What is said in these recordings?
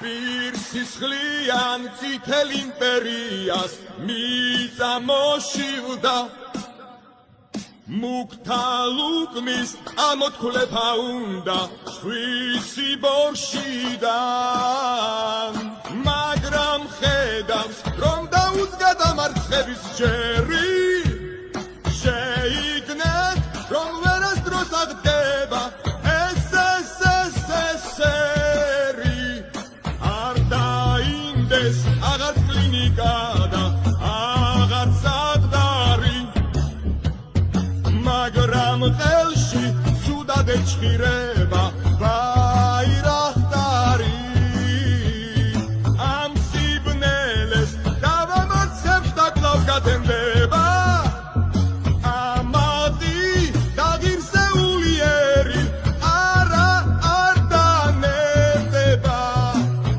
Pirsislian citel imperias mita moshivda Mukta lukmis amotkule paunda Shvisi borshidan Magram khedams rom dauzgada martxebis jeri Sheignet rom veras dros agdeba SSSSeri Ardaindes agar klinikada agar sagdari Magram qelshi sudad eçkhireba bayraqdari am sibneles davamacebs da klav gadendeba amadi dagirseuli eri ara ardanebeba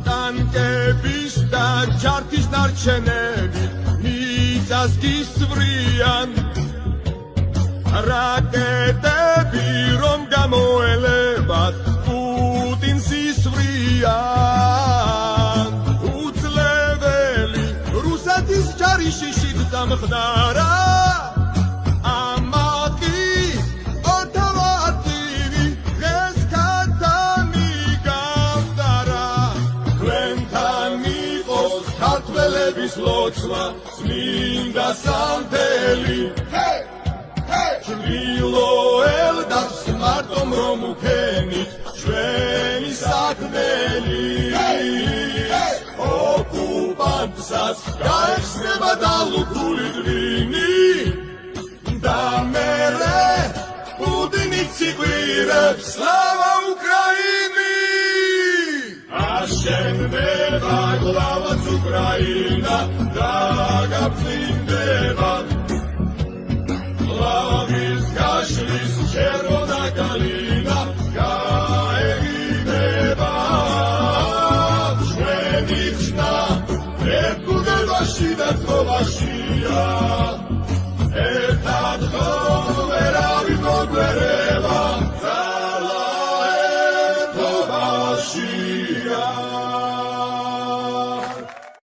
tankebis da jartis narchenebi mitsas gisvrიან Raketები რომ გამოელებათ პუტინს ისვრიან უძლეველი რუსეთის ჯარი შიშით დამხდარა ამათი ოთავარტივი დღეს ქათამი გავდარა თქვენთან იყოს ქართველების ლოცვა წმინდა სამდელი Ვილოელდას მარტომ რომ უქენით ჩვენი საქმელი ოკუპანტსაც გაეხსნება დალუქული დვინი და მერე პუტინიც იყვირებს სლავა უკრაინი აშენდება გლავაც უკრაინი